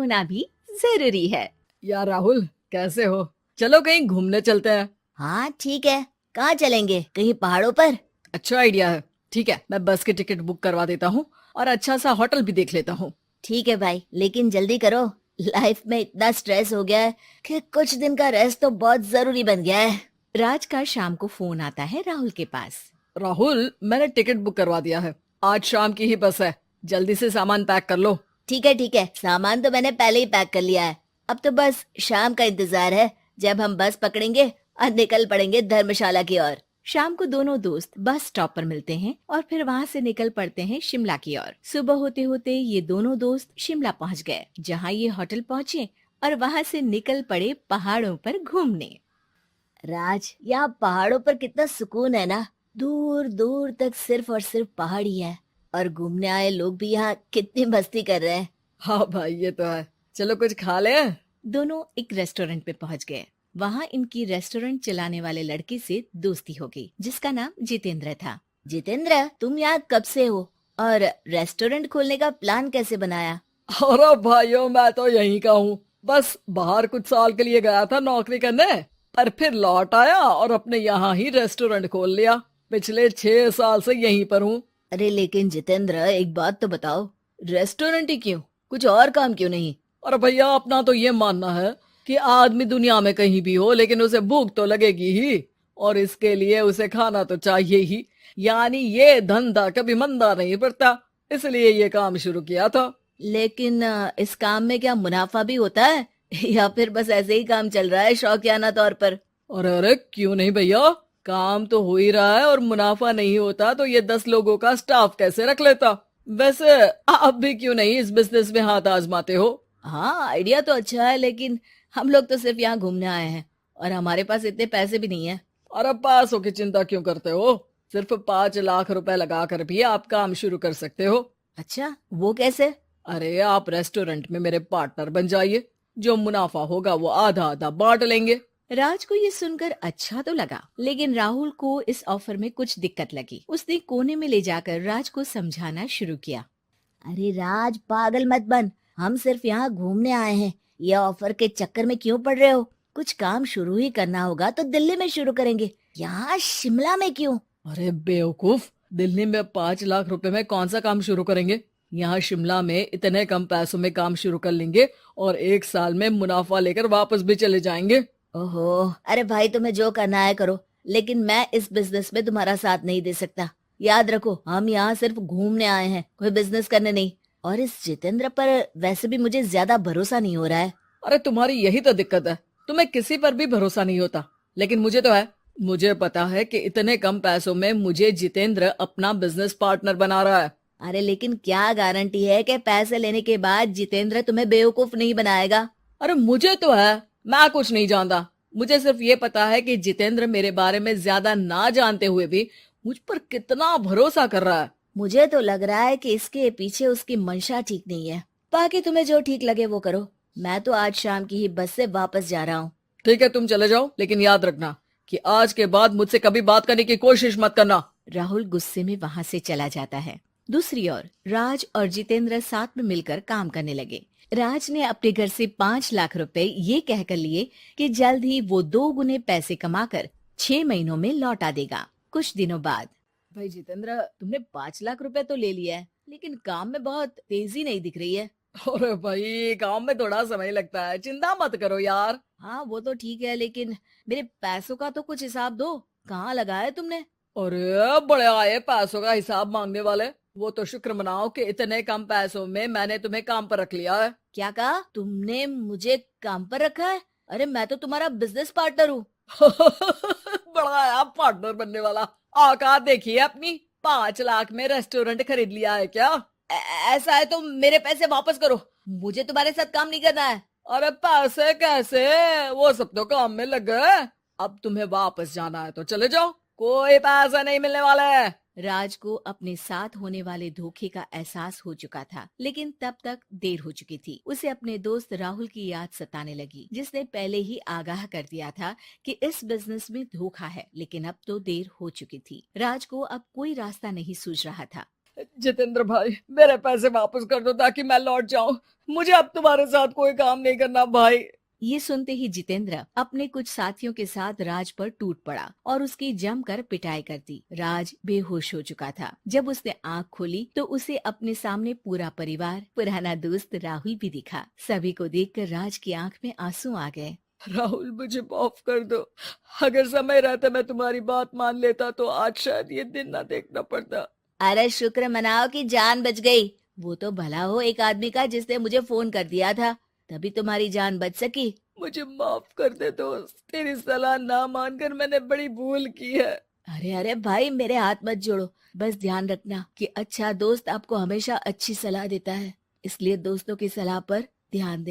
होना भी जरूरी है। यार राहुल, कैसे हो? चलो कहीं घूमने चलते हैं। हाँ ठीक है, कहाँ चलेंगे? कहीं पहाड़ों पर? अच्छा आइडिया है। ठीक है, मैं बस की टिकट बुक करवा देता हूँ और अच्छा सा होटल भी देख लेता हूँ। ठीक है भाई, लेकिन जल्दी करो। लाइफ में इतना स्ट्रेस हो गया है कि कुछ दिन का रेस्ट तो बहुत जरूरी बन गया है। राज का शाम को फोन आता है राहुल के पास। राहुल, मैंने टिकट बुक करवा दिया है। आज शाम की ही बस है। जल्दी से सामान पैक कर लो। ठीक है, सामान तो मैंने पहले ही पैक कर लिया है। अब तो बस शाम का इंतजार है, जब हम बस पकड़ेंगे और निकल पड़ेंगे धर्मशाला की ओर। शाम को दोनों दोस्त बस स्टॉप पर मिलते हैं और फिर वहाँ से निकल पड़ते हैं शिमला की ओर। सुबह होते होते ये दोनों दोस्त शिमला पहुँच गए, जहाँ ये होटल पहुँचे और वहाँ से निकल पड़े पहाड़ों पर घूमने। राज, यहाँ पहाड़ों पर कितना सुकून है ना। दूर दूर तक सिर्फ और सिर्फ पहाड़ ही है, और घूमने आए लोग भी यहाँ कितनी मस्ती कर रहे हैं। हाँ भाई, ये तो है। चलो कुछ खा ले। दोनों एक रेस्टोरेंट पे पहुँच गए। वहाँ इनकी रेस्टोरेंट चलाने वाले लड़के से दोस्ती हो गई, जिसका नाम जितेंद्र था। जितेंद्र, तुम यहाँ कब से हो और रेस्टोरेंट खोलने का प्लान कैसे बनाया? अरे भाइयों, मैं तो यहीं का हूँ। बस बाहर कुछ साल के लिए गया था नौकरी करने, पर फिर लौट आया और अपने यहाँ ही रेस्टोरेंट खोल लिया। पिछले 6 साल से यहीं पर हूँ। अरे लेकिन जितेंद्र, एक बात तो बताओ, रेस्टोरेंट ही क्यों? कुछ और काम क्यों नहीं? अरे भैया, अपना तो ये मानना है कि आदमी दुनिया में कहीं भी हो, लेकिन उसे भूख तो लगेगी ही, और इसके लिए उसे खाना तो चाहिए ही। यानी ये धंधा कभी मंदा नहीं पड़ता, इसलिए ये काम शुरू किया था। लेकिन इस काम में क्या मुनाफा भी होता है या फिर बस ऐसे ही काम चल रहा है शौकियाना तौर पर? अरे अरे, क्यों नहीं भैया, काम तो हो ही रहा है, और मुनाफा नहीं होता तो ये 10 लोगों का स्टाफ कैसे रख लेता। वैसे आप भी क्यों नहीं इस बिजनेस में हाथ आजमाते हो? हाँ, आइडिया तो अच्छा है, लेकिन हम लोग तो सिर्फ यहाँ घूमने आए हैं और हमारे पास इतने पैसे भी नहीं है। और अब पैसों की चिंता क्यों करते हो? सिर्फ 5 लाख रुपए लगा कर भी आप काम शुरू कर सकते हो। अच्छा, वो कैसे? अरे, आप रेस्टोरेंट में मेरे पार्टनर बन जाइए। जो मुनाफा होगा वो आधा आधा बांट लेंगे। राज को ये सुनकर अच्छा तो लगा, लेकिन राहुल को इस ऑफर में कुछ दिक्कत लगी। उसने कोने में ले जाकर राज को समझाना शुरू किया। अरे राज, पागल मत बन। हम सिर्फ यहाँ घूमने आए हैं, ये ऑफर के चक्कर में क्यों पड़ रहे हो? कुछ काम शुरू ही करना होगा तो दिल्ली में शुरू करेंगे, यहाँ शिमला में क्यों? अरे बेवकूफ, दिल्ली में 5 लाख रुपए में कौन सा काम शुरू करेंगे? यहाँ शिमला में इतने कम पैसों में काम शुरू कर लेंगे और 1 साल में मुनाफा लेकर वापस भी चले जाएंगे। ओहो, अरे भाई, तुम्हें जो करना है करो, लेकिन मैं इस बिजनेस में तुम्हारा साथ नहीं दे सकता। याद रखो, हम यहाँ सिर्फ घूमने आए हैं, कोई बिजनेस करने नहीं। और इस जितेंद्र पर वैसे भी मुझे ज्यादा भरोसा नहीं हो रहा है। अरे तुम्हारी यही तो दिक्कत है, तुम्हें किसी पर भी भरोसा नहीं होता, लेकिन मुझे तो है। मुझे पता है कि इतने कम पैसों में मुझे जितेंद्र अपना बिजनेस पार्टनर बना रहा है। अरे लेकिन क्या गारंटी है कि पैसे लेने के बाद जितेंद्र तुम्हें बेवकूफ नहीं बनाएगा? अरे मुझे तो है, मैं कुछ नहीं जानता। मुझे सिर्फ ये पता है कि जितेंद्र मेरे बारे में ज्यादा ना जानते हुए भी मुझ पर कितना भरोसा कर रहा है। मुझे तो लग रहा है कि इसके पीछे उसकी मंशा ठीक नहीं है। बाकी तुम्हें जो ठीक लगे वो करो। मैं तो आज शाम की ही बस से वापस जा रहा हूँ। ठीक है, तुम चले जाओ, लेकिन याद रखना कि आज के बाद मुझसे कभी बात करने की कोशिश मत करना। राहुल गुस्से में वहाँ से चला जाता है। दूसरी ओर राज और जितेंद्र साथ में मिलकर काम करने लगे। राज ने अपने घर से 5 लाख रुपए ये कहकर लिए कि जल्द ही वो 2 गुने पैसे कमाकर 6 महीनों में लौटा देगा। कुछ दिनों बाद, भाई जितेंद्र, तुमने 5 लाख रुपए तो ले लिया है, लेकिन काम में बहुत तेजी नहीं दिख रही है। अरे भाई, काम में थोड़ा समय लगता है, चिंता मत करो यार। हाँ वो तो ठीक है, लेकिन मेरे पैसों का तो कुछ हिसाब दो। कहाँ लगाया है तुमने? अरे बड़े आए पैसों का हिसाब मांगने वाले। वो तो शुक्र मनाओ कि इतने कम पैसों में मैंने तुम्हें काम पर रख लिया है। क्या कहा? तुमने मुझे काम पर रखा है? अरे मैं तो तुम्हारा बिजनेस पार्टनर हूँ। बड़ा आया पार्टनर बनने वाला। औकात देखिए अपनी, 5 लाख में रेस्टोरेंट खरीद लिया है क्या? ऐसा है तो मेरे पैसे वापस करो, मुझे तुम्हारे साथ काम नहीं करना है। अरे पैसे कैसे, वो सब तो काम में लग गए। अब तुम्हें वापस जाना है तो चले जाओ, कोई पैसा नहीं मिलने वाला है। राज को अपने साथ होने वाले धोखे का एहसास हो चुका था, लेकिन तब तक देर हो चुकी थी। उसे अपने दोस्त राहुल की याद सताने लगी, जिसने पहले ही आगाह कर दिया था कि इस बिजनेस में धोखा है, लेकिन अब तो देर हो चुकी थी। राज को अब कोई रास्ता नहीं सूझ रहा था। जितेंद्र भाई, मेरे पैसे वापस कर दो ताकि मैं लौट जाऊं। मुझे अब तुम्हारे साथ कोई काम नहीं करना भाई। ये सुनते ही जितेंद्र अपने कुछ साथियों के साथ राज पर टूट पड़ा और उसकी जमकर पिटाई कर दी। राज बेहोश हो चुका था। जब उसने आंख खोली तो उसे अपने सामने पूरा परिवार, पुराना दोस्त राहुल भी दिखा। सभी को देखकर राज की आंख में आंसू आ गए। राहुल, मुझे माफ कर दो। अगर समय रहता मैं तुम्हारी बात मान लेता तो आज शायद ये दिन ना देखना पड़ता। अरे शुक्र मनाओ कि जान बच गई। वो तो भला हो एक आदमी का जिसने मुझे फोन कर दिया था, तभी तुम्हारी जान बच सकी। मुझे माफ कर दे दोस्त, तेरी सलाह ना मानकर मैंने बड़ी भूल की है। अरे अरे भाई, मेरे हाथ मत जोड़ो। बस ध्यान रखना कि अच्छा दोस्त आपको हमेशा अच्छी सलाह देता है, इसलिए दोस्तों की सलाह पर ध्यान दे।